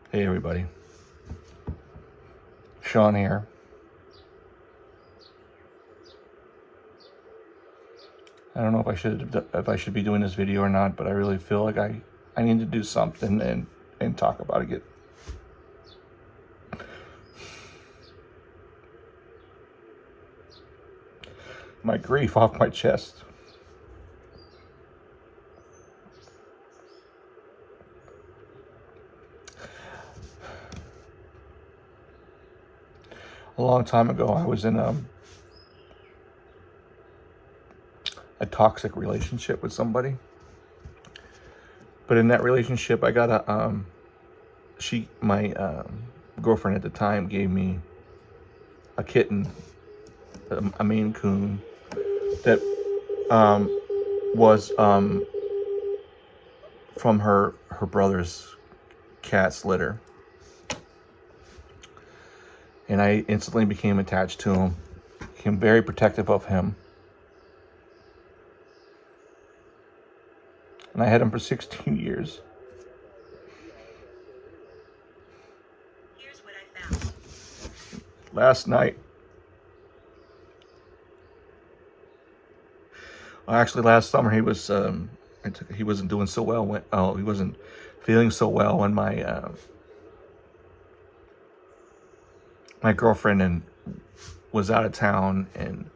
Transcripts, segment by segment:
Hey everybody, Sean here. I don't know if I should be doing this video or not, but I really feel like I need to do something and talk about it. Get my grief off my chest. A long time ago, I was in a toxic relationship with somebody, but in that relationship, I got my girlfriend at the time gave me a kitten, a Maine Coon that was from her brother's cat's litter, and I instantly became attached to him, became very protective of him, and I had him for 16 years. Here's what I found. Last night, actually last summer, he wasn't doing so well he wasn't feeling so well when my girlfriend was out of town, and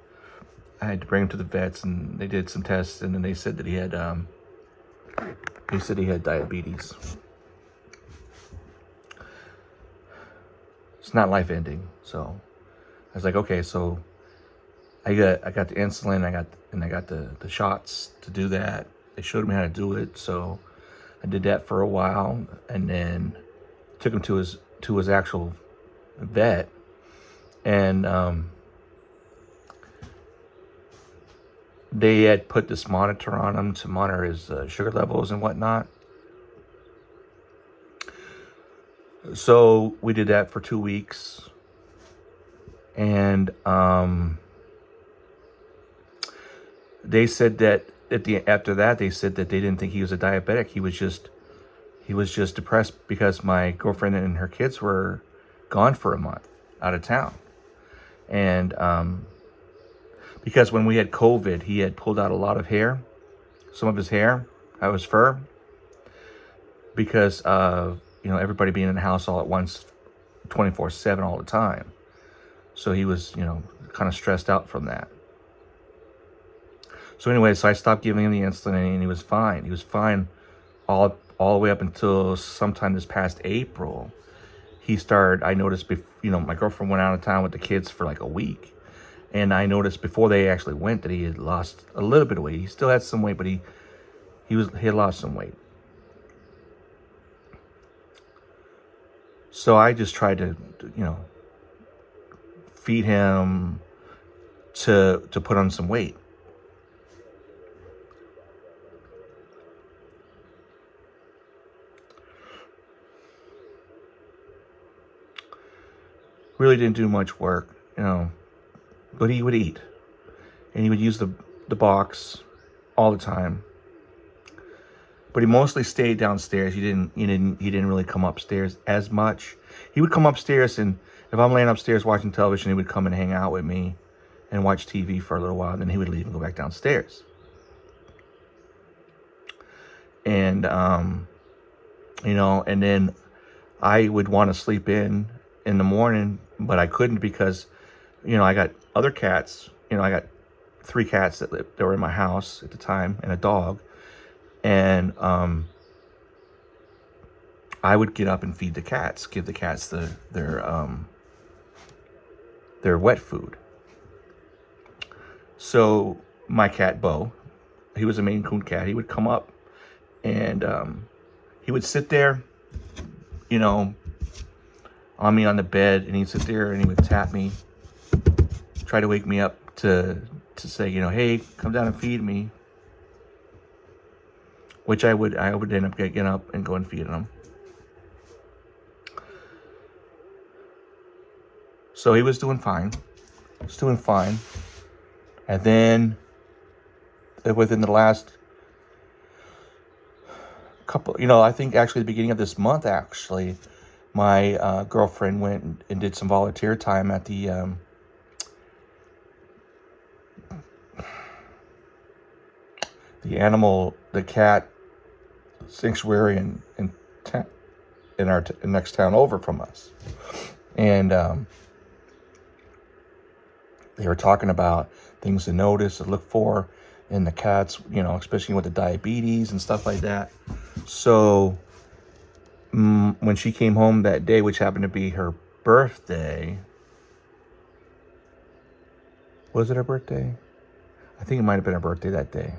I had to bring him to the vets, and they did some tests, and then they said that he had diabetes. It's not life ending, so I was like, okay, so I got the insulin, I got the shots to do that. They showed me how to do it, so I did that for a while, and then took him to his actual vet, and they had put this monitor on him to monitor his sugar levels and whatnot. So we did that for 2 weeks, and they said that after that they said that they didn't think he was a diabetic. He was just depressed because my girlfriend and her kids were gone for a month out of town, and because when we had COVID, he had pulled out a lot of hair, some of his hair, out of his fur, because of everybody being in the house all at once, 24/7 all the time. So he was kind of stressed out from that. So anyway, so I stopped giving him the insulin, and he was fine. He was fine all the way up until sometime this past April. I noticed, my girlfriend went out of town with the kids for like a week. And I noticed before they actually went that he had lost a little bit of weight. He still had some weight, but he had lost some weight. So I just tried to, feed him to put on some weight. Really didn't do much work, but he would eat, and he would use the box all the time. But he mostly stayed downstairs. He didn't really come upstairs as much. He would come upstairs, and if I'm laying upstairs watching television, he would come and hang out with me and watch TV for a little while. Then he would leave and go back downstairs. And and then I would want to sleep in the morning, but I couldn't because I got other cats. I got 3 cats that were in my house at the time, and a dog. And I would get up and feed the cats, give the cats their wet food. So my cat Beau, he was a Maine Coon cat. He would come up, and he would sit there, on me on the bed, and he'd sit there and he would tap me, try to wake me up to say, hey, come down and feed me. Which I would end up getting up and go and feed him. So he was doing fine. And then within the last couple, I think actually the beginning of this month, actually, my girlfriend went and did some volunteer time at the cat sanctuary in our next town over from us, and they were talking about things to notice, to look for in the cats, especially with the diabetes and stuff like that. So when she came home that day, which happened to be her birthday, was it her birthday? I think it might have been her birthday that day.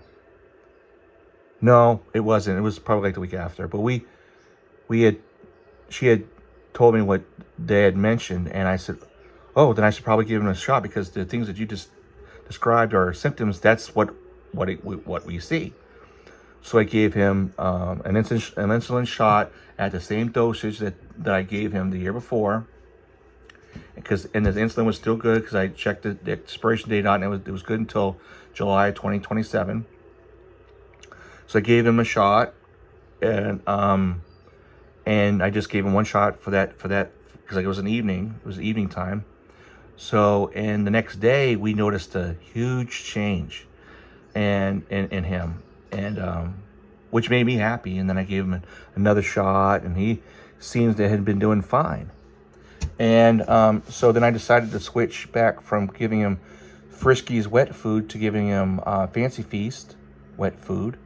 No, it wasn't. It was probably like the week after. But she had told me what they had mentioned, and I said, oh, then I should probably give him a shot, because the things that you just described are symptoms. That's what we see. So I gave him an insulin shot at the same dosage that I gave him the year before, and the insulin was still good, because I checked the expiration date on it. It was good until July 2027. So I gave him a shot, and I just gave him one shot for that because it was an evening time. So, and the next day we noticed a huge change in him, and which made me happy. And then I gave him another shot, and he seems to have been doing fine. And so then I decided to switch back from giving him Friskies wet food to giving him Fancy Feast wet food.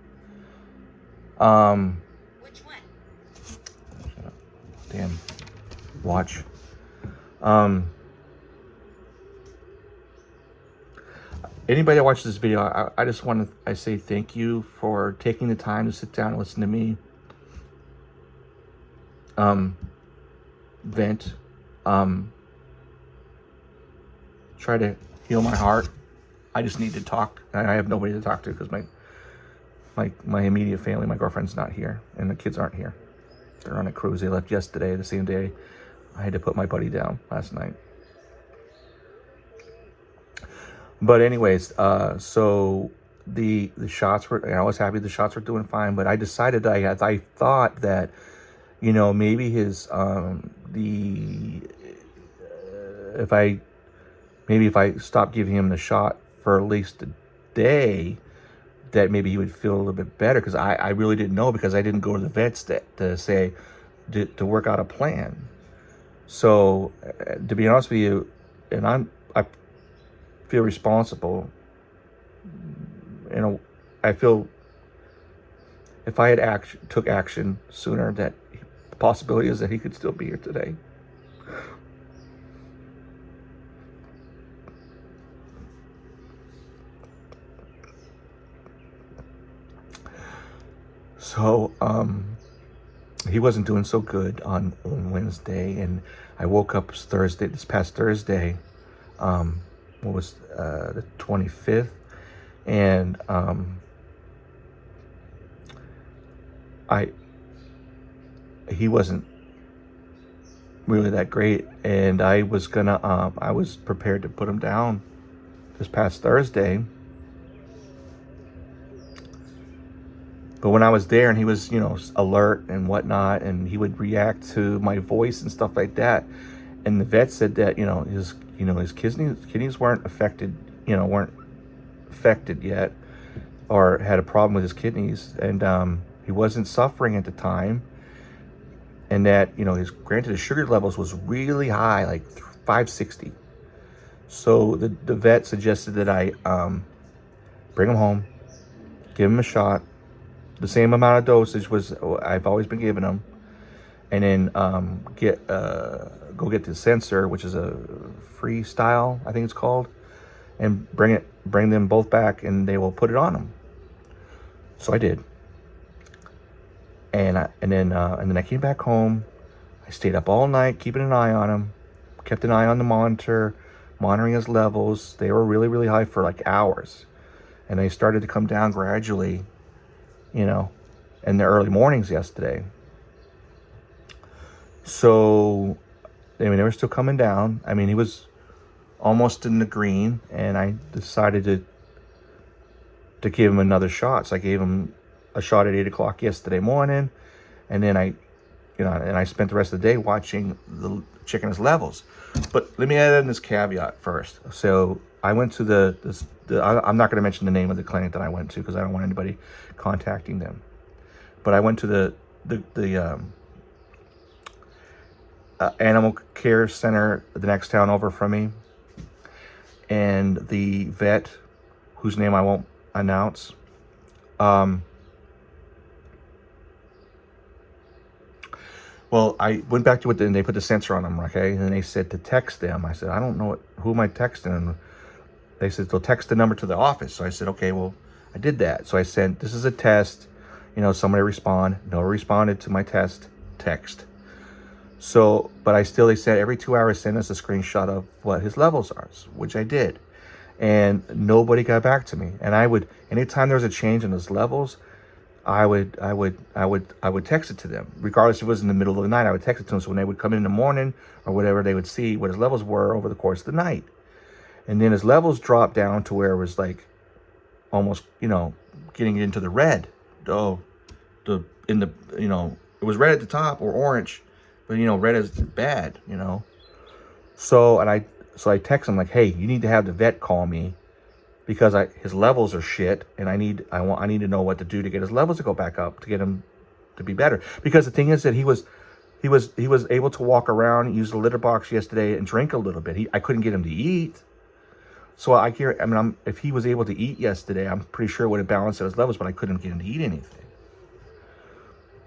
Which one? Damn. Watch. Anybody that watches this video, I just want to say thank you for taking the time to sit down and listen to me vent, try to heal my heart. I just need to talk. I have nobody to talk to, because my immediate family, my girlfriend's not here, and the kids aren't here. They're on a cruise. They left yesterday, the same day I had to put my buddy down last night. But anyways, so the shots were, and I was happy the shots were doing fine, but I decided that I thought that, maybe his, if I stopped giving him the shot for at least a day, that maybe he would feel a little bit better, because I really didn't know, because I didn't go to the vets to work out a plan. So to be honest with you, and I feel responsible. I feel if I had took action sooner, that the possibility is that he could still be here today. So he wasn't doing so good on Wednesday, and I woke up this past Thursday, what was the 25th, and he wasn't really that great, and I was prepared to put him down this past Thursday. But when I was there, and he was, alert and whatnot, and he would react to my voice and stuff like that, and the vet said that, his kidneys weren't affected yet, or had a problem with his kidneys, and he wasn't suffering at the time, and that, his sugar levels was really high, like 560. So the vet suggested that I bring him home, give him a shot, the same amount of dosage I've always been giving him, and then go get the sensor, which is a Freestyle, I think it's called, and bring them both back, and they will put it on him. So I did, and then I came back home. I stayed up all night keeping an eye on him, kept an eye on the monitoring his levels. They were really, really high for like hours, and they started to come down gradually, in the early mornings yesterday. So, they were still coming down. He was almost in the green, and I decided to give him another shot. So I gave him a shot at 8 o'clock yesterday morning, and then I and I spent the rest of the day checking his levels. But let me add in this caveat first. So I went to I'm not going to mention the name of the clinic that I went to because I don't want anybody contacting them. But I went to the animal care center the next town over from me, and the vet, whose name I won't announce, well, I went back to it and they put the sensor on them, okay? And they said to text them. I said, I don't know who am I texting? And they said, they'll text the number to the office. So I said, okay, well, I did that. So I sent, this is a test. Somebody respond. No one responded to my text. So, but they said every 2 hours, send us a screenshot of what his levels are, which I did. And nobody got back to me. And anytime there was a change in his levels, I would text it to them, regardless if it was in the middle of the night. I would text it to them, so when they would come in the morning or whatever, they would see what his levels were over the course of the night. And then his levels dropped down to where it was like almost, getting into the red. It was red at the top or orange, but red is bad. So I text him like, hey, you need to have the vet call me, because his levels are shit, and I need to know what to do to get his levels to go back up, to get him to be better. Because the thing is that he was able to walk around, use the litter box yesterday, and drink a little bit. I couldn't get him to eat, so if he was able to eat yesterday, I'm pretty sure it would have balanced out his levels, but I couldn't get him to eat anything.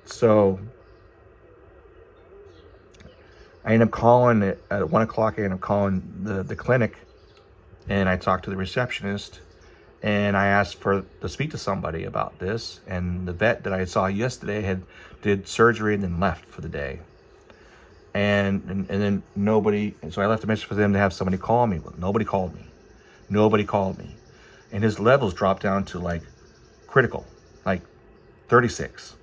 So I ended up calling at 1 o'clock. I ended up calling the clinic. And I talked to the receptionist, and I asked to speak to somebody about this. And the vet that I saw yesterday did surgery and then left for the day. And then nobody. So I left a message for them to have somebody call me. But nobody called me. And his levels dropped down to like critical, like 36.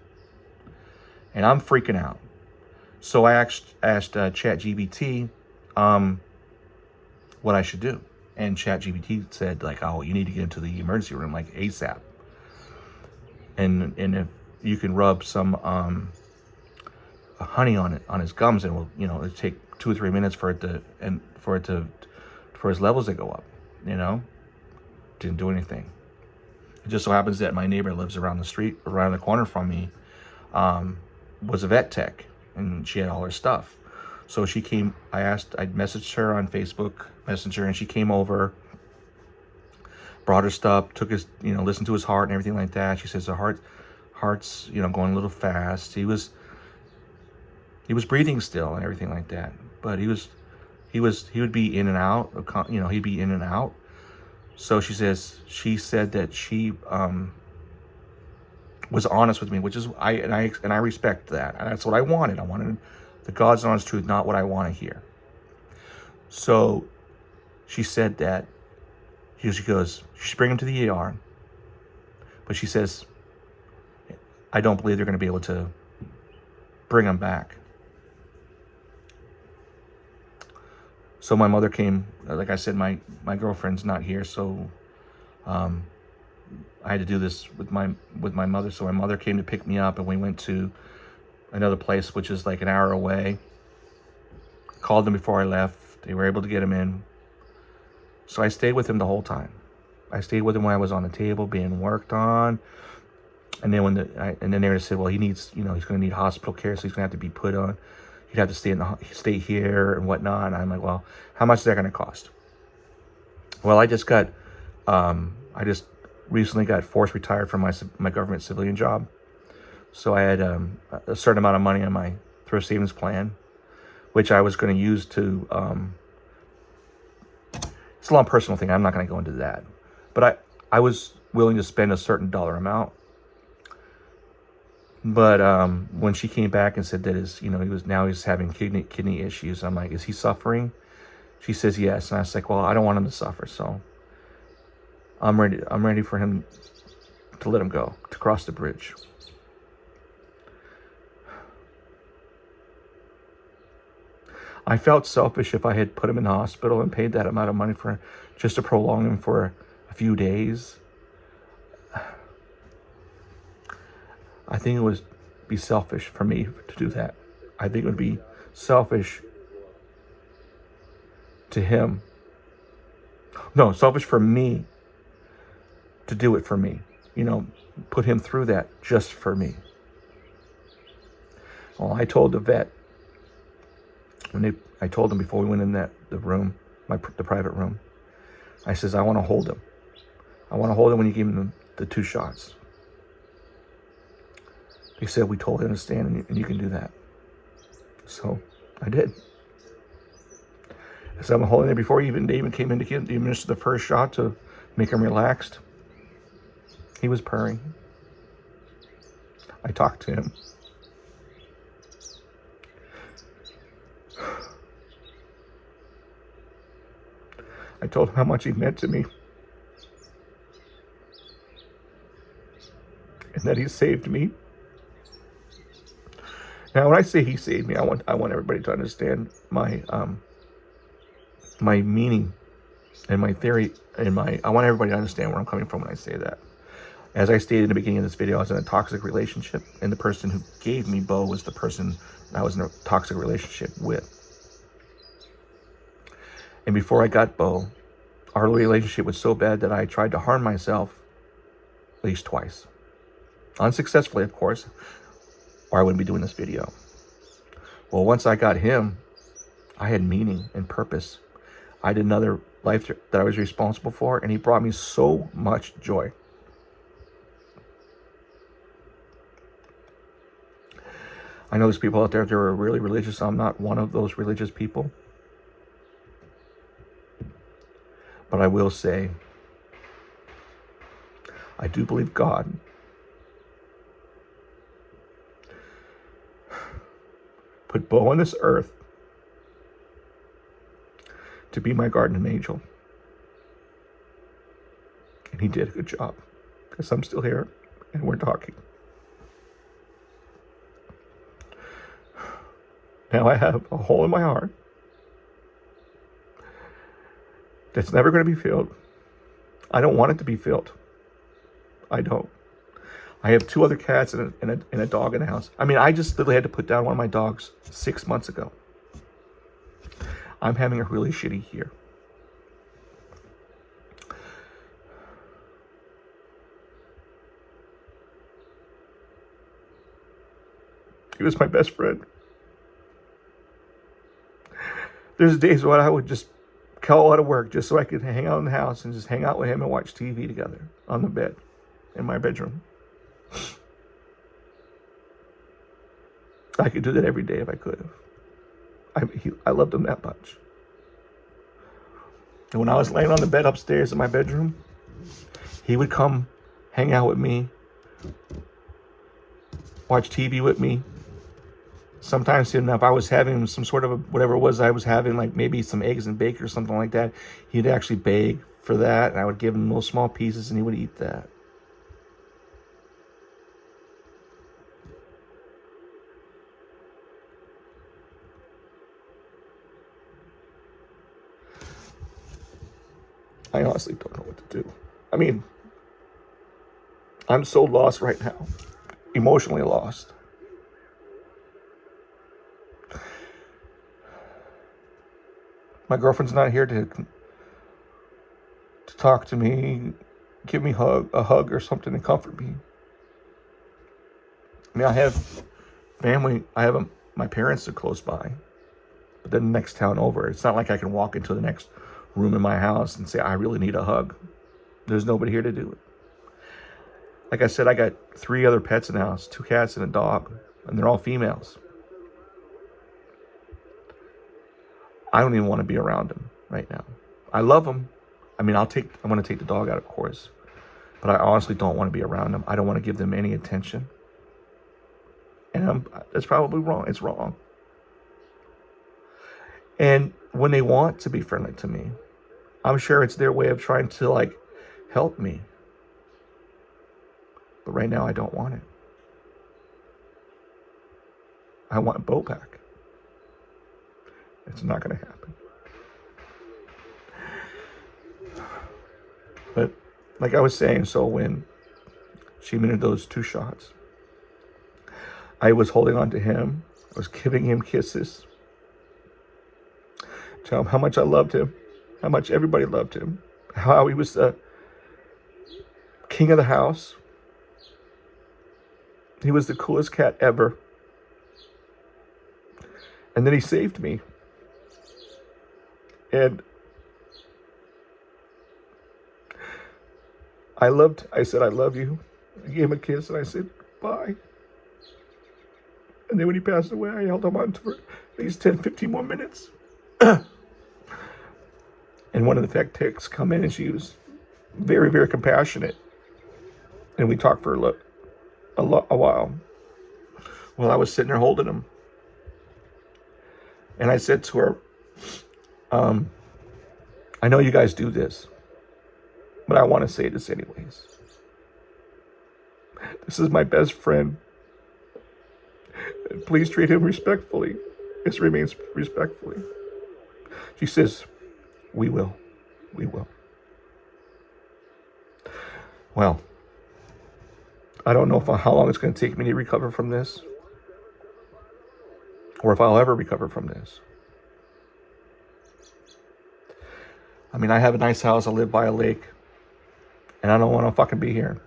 And I'm freaking out. So I asked ChatGPT what I should do. And ChatGPT said, like, oh, you need to get into the emergency room, like, ASAP. And if you can rub some honey on his gums, and it'll take 2 or 3 minutes for his levels to go up. Didn't do anything. It just so happens that my neighbor lives around the corner from me, was a vet tech, and she had all her stuff. So she came, I messaged her on Facebook Messenger, and she came over, brought her stuff, took his, listened to his heart and everything like that. She says the heart's, going a little fast. He was breathing still and everything like that. But he would be in and out, he'd be in and out. So she said that she was honest with me, which is, I respect that. And that's what I wanted. I wanted the God's honest truth, not what I want to hear. So she said that she goes, she should bring him to the ER. But she says, I don't believe they're going to be able to bring him back. So my mother came, like I said, my girlfriend's not here. So I had to do this with my mother. So my mother came to pick me up, and we went to another place, which is like an hour away. Called them before I left. They were able to get him in. So I stayed with him the whole time. I stayed with him when I was on the table being worked on. And then and then they said, well, he needs, he's going to need hospital care, so he's going to have to be put on. He'd have to stay here and whatnot. And I'm like, well, how much is that going to cost? Well, I just recently got forced retired from my government civilian job. So I had a certain amount of money on my thrift savings plan, which I was going to use to, it's a long personal thing. I'm not going to go into that. But I was willing to spend a certain dollar amount. But when she came back and said that he's having kidney issues, I'm like, is he suffering? She says yes. And I was like, well, I don't want him to suffer. So I'm ready for him to let him go, to cross the bridge. I felt selfish if I had put him in the hospital and paid that amount of money for just to prolong him for a few days. I think it would be selfish for me to do that. I think it would be selfish to him. No, selfish for me to do it for me. You know, put him through that just for me. Well, I told the vet, I told him before we went in the room, the private room, I says, I want to hold him. I want to hold him when you give him the 2 shots. He said, we totally understand, and you can do that. So I did. So I'm holding it before they even came in to administer the first shot to make him relaxed. He was purring. I talked to him. I told him how much he meant to me. And that he saved me. Now, when I say he saved me, I want everybody to understand my my meaning and my theory and I want everybody to understand where I'm coming from when I say that. As I stated in the beginning of this video, I was in a toxic relationship, and the person who gave me Beau was the person I was in a toxic relationship with. And before I got Beau, our relationship was so bad that I tried to harm myself at least twice. Unsuccessfully, of course, or I wouldn't be doing this video. Well, once I got him, I had meaning and purpose. I had another life that I was responsible for, and he brought me so much joy. I know there's people out there that are really religious. I'm not one of those religious people. But I will say, I do believe God put Beau on this earth to be my guardian angel. And he did a good job, because I'm still here and we're talking. Now I have a hole in my heart that's never going to be filled. I don't want it to be filled. I don't. I have 2 other cats and a dog in the house. I mean, I just literally had to put down one of my dogs 6 months ago. I'm having a really shitty year. He was my best friend. There's days when I would just call out of work just so I could hang out in the house and just hang out with him and watch TV together on the bed in my bedroom. I could do that every day if I could have. I loved him that much. And when I was laying on the bed upstairs in my bedroom, he would come hang out with me, watch TV with me. Sometimes, if I was having some sort of whatever it was I was having, like maybe some eggs and bacon or something like that, he'd actually beg for that, and I would give him little small pieces, and he would eat that. I honestly don't know what to do. I mean, I'm so lost right now, emotionally lost. My girlfriend's not here to talk to me, give me a hug or something to comfort me. I mean, I have family. My parents are close by, but then the next town over. It's not like I can walk into the next room in my house and say, I really need a hug. There's nobody here to do it. Like I said, I got 3 other pets in the house, 2 cats and a dog, and they're all females. I don't even want to be around them right now. I love them. I mean, I want to take the dog out, of course, but I honestly don't want to be around them. I don't want to give them any attention. And that's probably wrong. It's wrong. And when they want to be friendly to me, I'm sure it's their way of trying to help me. But right now I don't want it. I want Beau back. It's not going to happen. But like I was saying, so when she administered those 2 shots, I was holding on to him. was giving him kisses. Tell him how much I loved him, how much everybody loved him, how he was the king of the house. He was the coolest cat ever. And then he saved me. And I said, I love you. I gave him a kiss and I said, bye. And then when he passed away, I held him on for at least 10, 15 more minutes. And one of the tech techs come in and she was very, very compassionate. And we talked for a while. Well, I was sitting there holding him. And I said to her, I know you guys do this, but I want to say this anyways. This is my best friend. Please treat him respectfully. This remains respectfully. She says, we will. We will. Well, I don't know how long it's going to take me to recover from this, or if I'll ever recover from this. I mean, I have a nice house. I live by a lake, and I don't want to fucking be here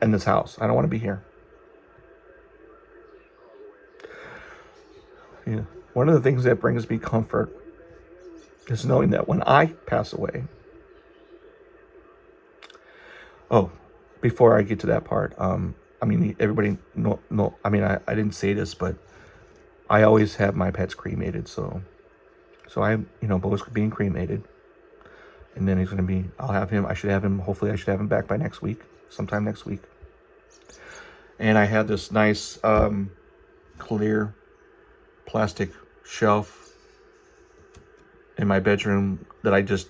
in this house. I don't want to be here. Yeah. One of the things that brings me comfort is knowing that when I pass away. Oh, before I get to that part, I mean, everybody no. I mean, I didn't say this, but I always have my pets cremated. So Beau's being cremated, and then he's gonna be. I'll have him. Hopefully, I should have him back by next week, sometime next week. And I had this nice clear plastic shelf in my bedroom that I just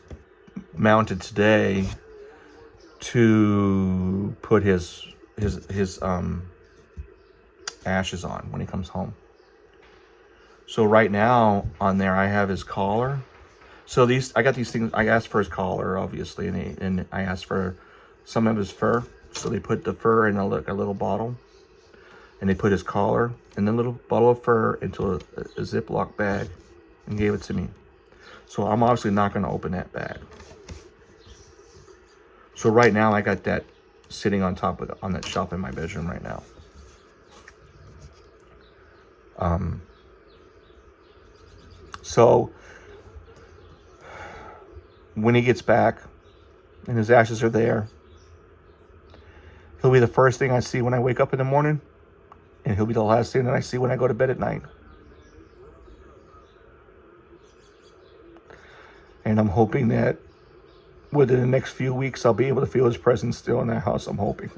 mounted today to put his ashes on when he comes home. So right now on there I have his collar. So I got these things. I asked for his collar, obviously, and I asked for some of his fur. So they put the fur in a little bottle, and they put his collar and the little bottle of fur into a Ziploc bag and gave it to me. So I'm obviously not going to open that bag. So right now I got that sitting on that shelf in my bedroom right now. So when he gets back and his ashes are there, he'll be the first thing I see when I wake up in the morning, and he'll be the last thing that I see when I go to bed at night. And I'm hoping that within the next few weeks, I'll be able to feel his presence still in that house. I'm hoping.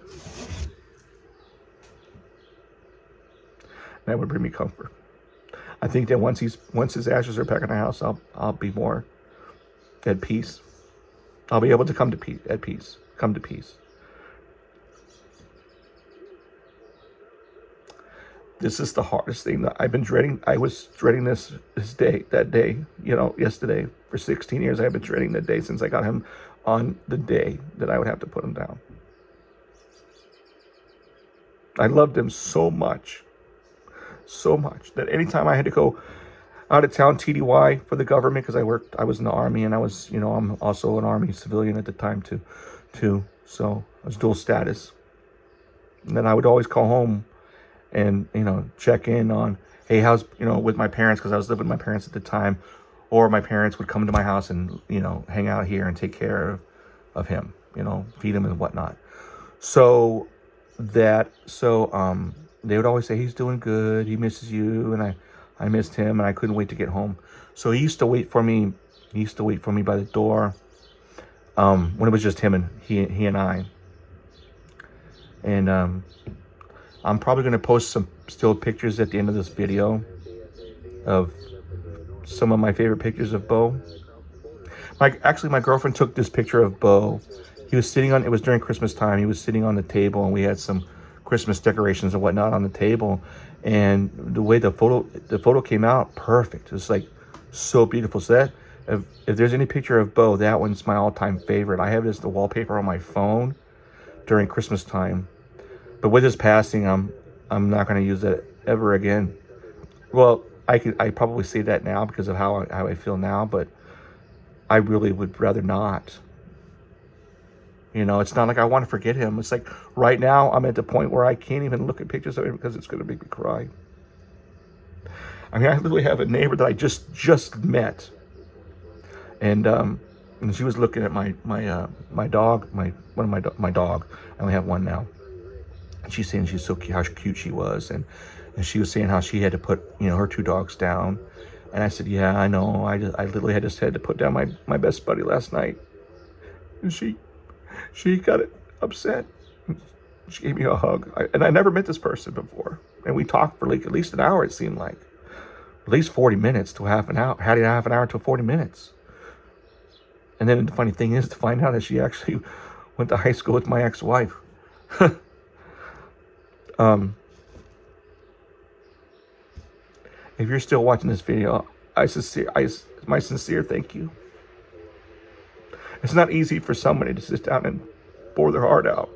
That would bring me comfort. I think that once his ashes are back in the house, I'll be more at peace. I'll be able to come to peace. This is the hardest thing that I've been dreading. I was dreading that day, yesterday. For 16 years, I've been dreading that day since I got him on the day that I would have to put him down. I loved him so much that anytime I had to go out of town TDY for the government, because I was in the Army, and I'm also an Army civilian at the time too. So I was dual status. And then I would always call home and, check in on, hey, how's, with my parents, because I was living with my parents at the time, or my parents would come to my house and, hang out here and take care of him, feed him and whatnot. So they would always say, he's doing good, he misses you, and I missed him, and I couldn't wait to get home. So he used to wait for me by the door, when it was just him and he and I. And I'm probably going to post some still pictures at the end of this video of some of my favorite pictures of Beau. My girlfriend took this picture of Beau. It was during Christmas time. He was sitting on the table, and we had some Christmas decorations and whatnot on the table. And the way the photo came out, perfect. It was like so beautiful. So that, if there's any picture of Beau, that one's my all-time favorite. I have it as the wallpaper on my phone during Christmas time. But with his passing, I'm not going to use that ever again. Well, I probably say that now because of how I feel now, but I really would rather not. You know, it's not like I want to forget him. It's like right now I'm at the point where I can't even look at pictures of him because it's going to make me cry. I mean, I literally have a neighbor that I just met, and she was looking at my dog, my dog. I only have one now. And she's saying she's so cute, how cute she was, and she was saying how she had to put her two dogs down, and I said, yeah, I know. I literally just had to put down my best buddy last night, and she got upset. She gave me a hug, and I never met this person before, and we talked for like at least an hour. It seemed like at least 40 minutes to half an hour. Had it half an hour to 40 minutes. And then the funny thing is to find out that she actually went to high school with my ex-wife. If you're still watching this video, my sincere thank you. It's not easy for somebody to sit down and pour their heart out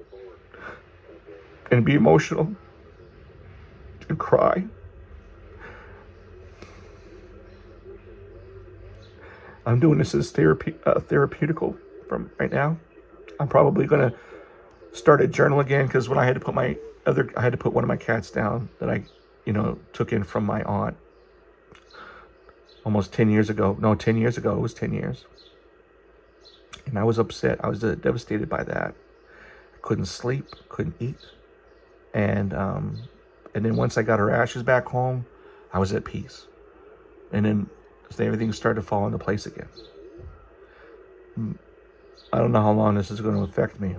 and be emotional and cry. I'm doing this as therapeutical from right now. I'm probably gonna start a journal again because when I had to put I had to put one of my cats down that I, took in from my aunt almost 10 years ago. No, 10 years ago. It was 10 years. And I was upset. I was devastated by that. I couldn't sleep, couldn't eat. And then once I got her ashes back home, I was at peace. And then everything started to fall into place again. I don't know how long this is going to affect me.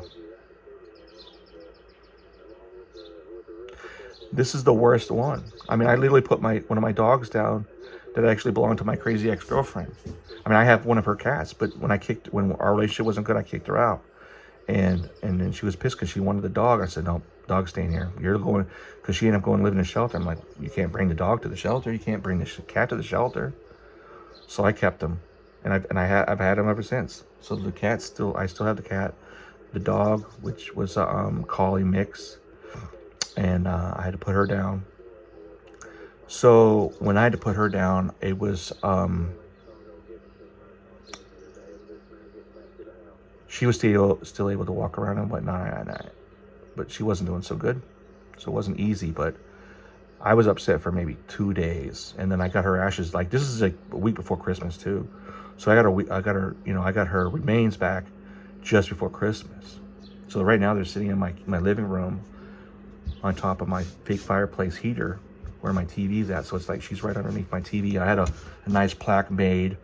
This is the worst one. I mean, I literally put one of my dogs down that actually belonged to my crazy ex-girlfriend. I mean, I have one of her cats, but when our relationship wasn't good, I kicked her out. And then she was pissed because she wanted the dog. I said, no, dog's staying here. You're going, because she ended up going to live in a shelter. I'm like, you can't bring the dog to the shelter. You can't bring the cat to the shelter. So I kept him, and I've had him ever since. So the cat I still have the cat, the dog, which was a collie mix, and I had to put her down. So when I had to put her down, it was she was still able to walk around and whatnot, but she wasn't doing so good. So it wasn't easy, but I was upset for maybe 2 days, and then I got her ashes. Like, this is like a week before Christmas too, so I got her remains back just before Christmas. So right now they're sitting in my living room on top of my fake fireplace heater where my TV's at. So it's like she's right underneath my TV. I had a nice plaque made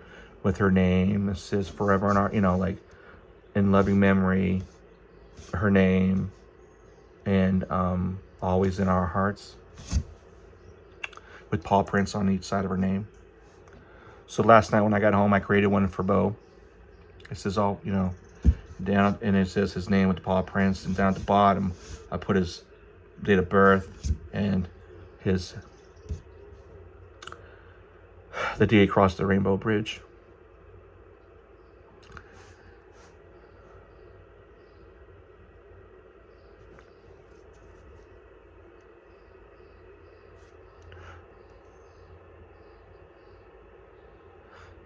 with her name. It says forever in our, like in loving memory, her name, and always in our hearts, with paw prints on each side of her name. So last night when I got home, I created one for Beau. It says all, down, and it says his name with the paw prints, and down at the bottom, I put his date of birth and the day he crossed the Rainbow Bridge.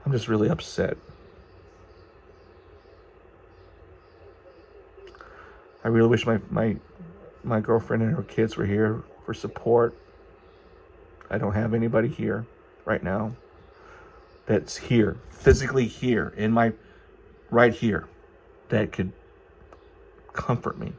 I'm just really upset. I really wish my girlfriend and her kids were here for support. I don't have anybody here right now that's here, physically here, right here, that could comfort me.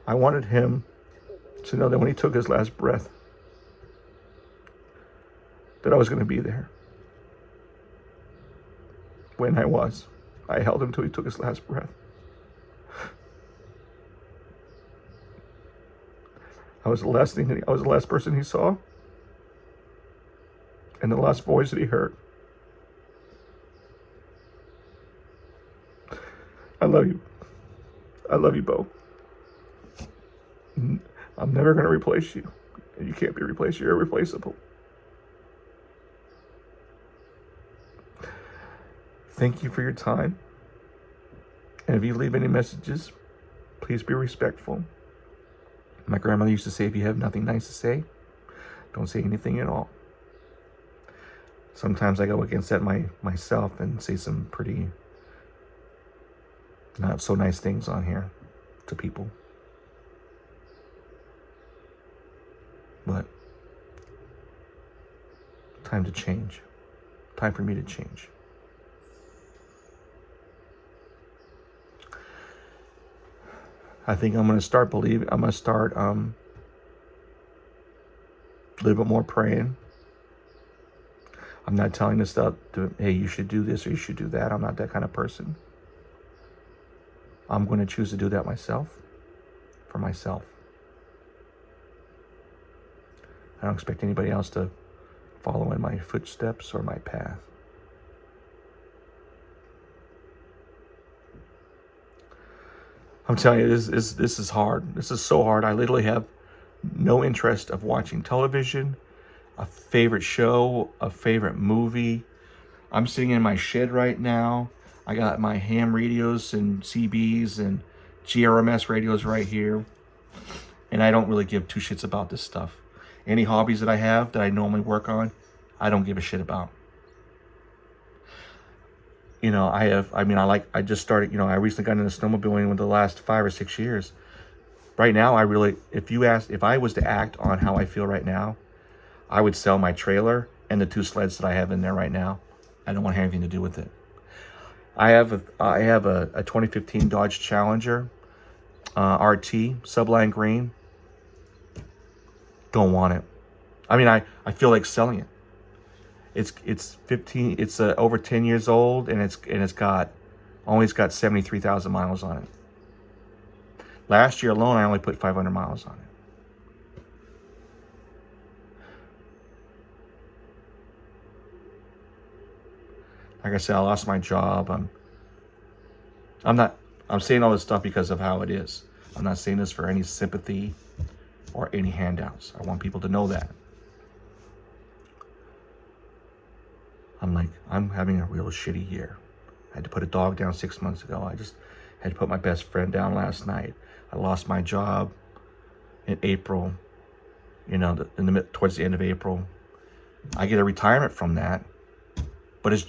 I wanted him to know that when he took his last breath, that I was going to be there. When I held him till he took his last breath. I was the last person he saw, and the last voice that he heard. I love you. I love you, Beau. I'm never going to replace you. You can't be replaced. You're irreplaceable. Thank you for your time. And if you leave any messages, please be respectful. My grandmother used to say, if you have nothing nice to say, don't say anything at all. Sometimes I go against that myself and say some pretty not so nice things on here to people. But time to change. Time for me to change. I think I'm going to start believing. I'm going to start a little bit more praying. I'm not telling this stuff to, hey, you should do this or you should do that. I'm not that kind of person. I'm going to choose to do that myself, for myself. I don't expect anybody else to follow in my footsteps or my path. I'm telling you, this is hard. This is so hard. I literally have no interest of watching television, a favorite show, a favorite movie. I'm sitting in my shed right now. I got my ham radios and CBs and GRMS radios right here. And I don't really give two shits about this stuff. Any hobbies that I have that I normally work on, I don't give a shit about. You know, I just started, I recently got into snowmobiling in the last 5 or 6 years. Right now, if I was to act on how I feel right now, I would sell my trailer and the 2 sleds that I have in there right now. I don't want to have anything to do with it. I have a 2015 Dodge Challenger RT, Subline Green. Don't want it. I mean, I feel like selling it. It's over 10 years old, and it's got 73,000 miles on it. Last year alone, I only put 500 miles on it. Like I said, I lost my job. I'm saying all this stuff because of how it is. I'm not saying this for any sympathy or any handouts. I want people to know that. I'm having a real shitty year. I had to put a dog down 6 months ago. I just had to put my best friend down last night. I lost my job in April, towards the end of April. I get a retirement from that, but it's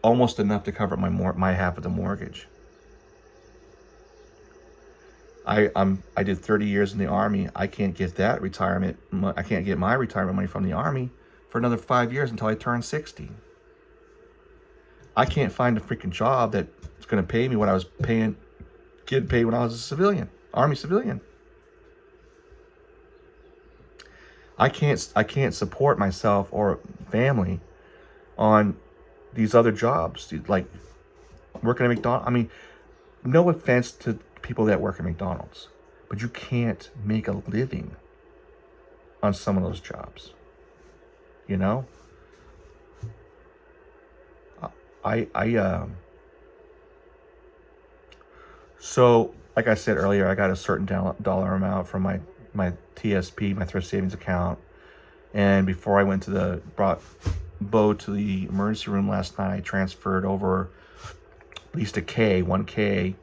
almost enough to cover my half of the mortgage. I did 30 years in the Army. I can't get that retirement. I can't get my retirement money from the Army for another 5 years until I turn 60. I can't find a freaking job that's going to pay me what I was getting paid when I was a civilian, Army civilian. I can't support myself or family on these other jobs, like working at McDonald's. I mean, no offense to people that work at McDonald's, but you can't make a living on some of those jobs. So like I said earlier, I got a certain dollar amount from my TSP, my thrift savings account. And before I brought Beau to the emergency room last night, I transferred over at least $1K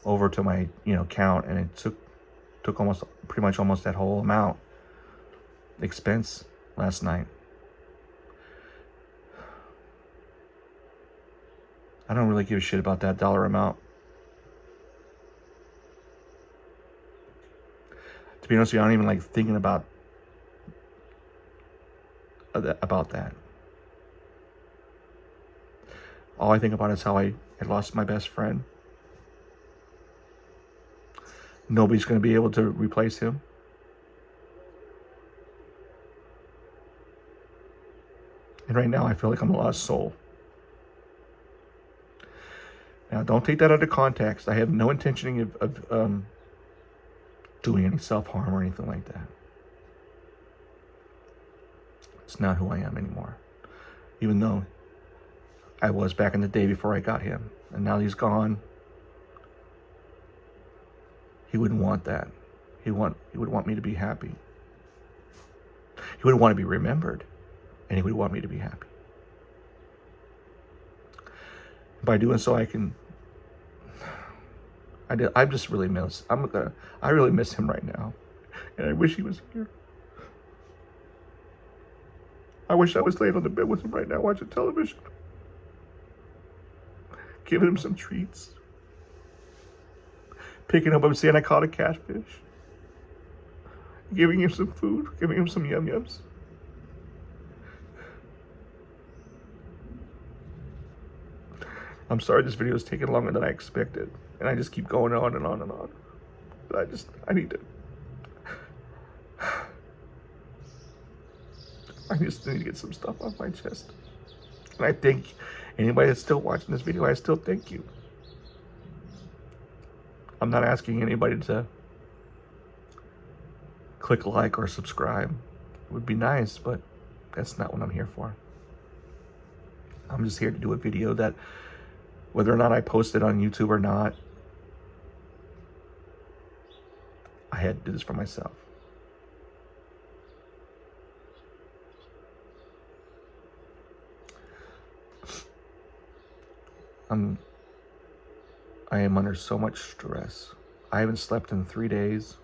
over to my, account. And it took pretty much almost that whole amount expense last night. I don't really give a shit about that dollar amount. To be honest with you, I don't even like thinking about that. All I think about is how I had lost my best friend. Nobody's going to be able to replace him. And right now I feel like I'm a lost soul. Now, don't take that out of context. I have no intention of doing any self-harm or anything like that. It's not who I am anymore. Even though I was back in the day before I got him. And now he's gone. He wouldn't want that. He would want me to be happy. He would want to be remembered. And he would want me to be happy. By doing so, I just really I really miss him right now. And I wish he was here. I wish I was laying on the bed with him right now watching television. Giving him some treats. Picking up, saying I caught a catfish. Giving him some food. Giving him some yum-yums. I'm sorry this video is taking longer than I expected. And I just keep going on and on and on. But I need to... I just need to get some stuff off my chest. And I thank anybody that's still watching this video. I still thank you. I'm not asking anybody to click like or subscribe. It would be nice, but that's not what I'm here for. I'm just here to do a video that, whether or not I post it on YouTube or not, I had to do this for myself. I am under so much stress. I haven't slept in 3 days.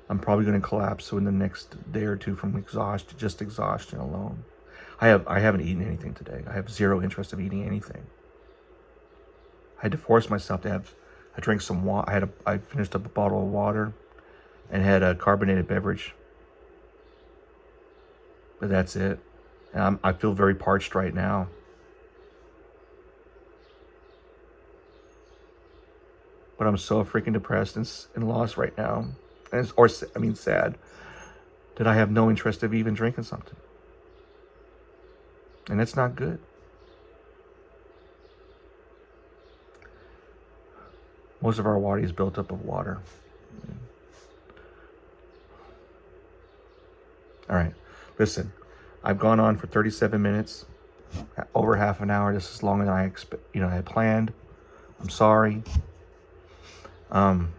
I'm probably going to collapse within the next day or two from exhaustion alone. I haven't eaten anything today. I have zero interest of eating anything. I had to force myself to I drank some water. I finished up a bottle of water and had a carbonated beverage. But that's it. And I feel very parched right now. But I'm so freaking depressed and lost right now. And sad, that I have no interest of even drinking something. And that's not good. Most of our body is built up of water. All right, listen, I've gone on for 37 minutes, over half an hour. This is longer than I had planned. I'm sorry. On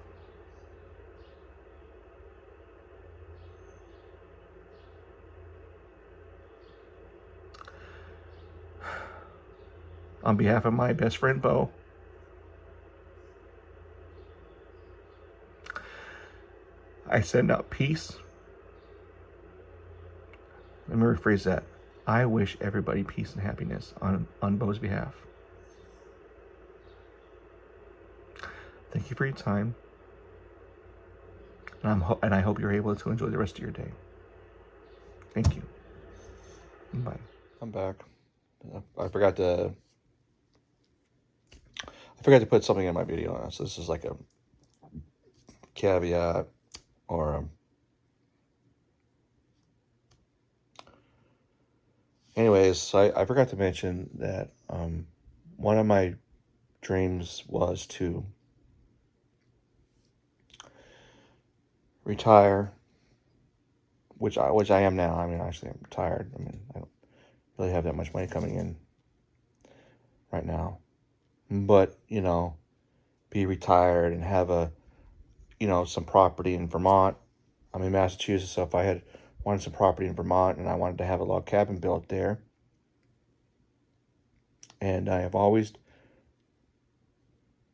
behalf of my best friend, Beau, I send out peace. Let me rephrase that. I wish everybody peace and happiness on Beau's behalf. Thank you for your time. And I hope you're able to enjoy the rest of your day. Thank you. Bye. I'm back. I forgot to put something in my video. So this is like a caveat or anyways, I forgot to mention that one of my dreams was to retire, which I am now. I mean, actually, I'm retired. I mean, I don't really have that much money coming in right now, but be retired and have some property in Vermont. I'm in Massachusetts, so if I wanted some property in Vermont and I wanted to have a log cabin built there, and I have always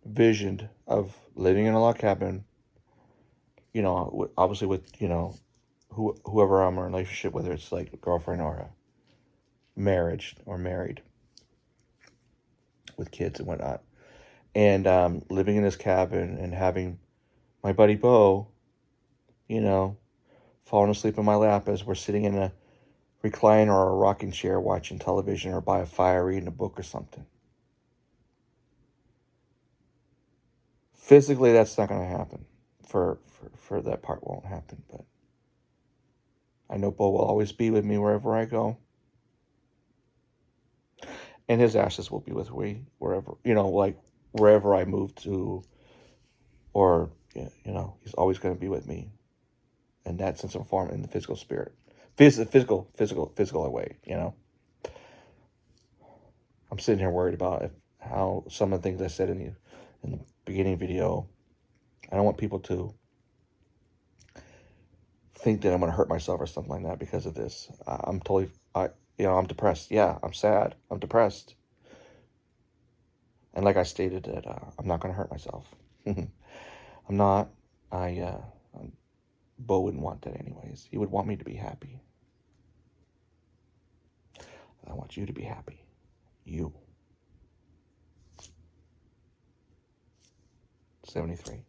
visioned of living in a log cabin, obviously with, whoever I'm in a relationship, whether it's like a girlfriend or a marriage or married with kids and whatnot. And living in this cabin and having my buddy Beau, falling asleep in my lap as we're sitting in a recliner or a rocking chair watching television or by a fire reading a book or something. Physically, that's not going to happen. For that part won't happen, but I know Beau will always be with me wherever I go. And his ashes will be with me wherever, wherever I move to, or, he's always going to be with me in that sense of form, in the physical spirit. Physical way, I'm sitting here worried about how some of the things I said in the beginning video, I don't want people to think that I'm going to hurt myself or something like that because of this. You know, I'm depressed. Yeah, I'm sad. I'm depressed. And like I stated, that I'm not going to hurt myself. I'm not. Beau wouldn't want that anyways. He would want me to be happy. I want you to be happy. You. 73.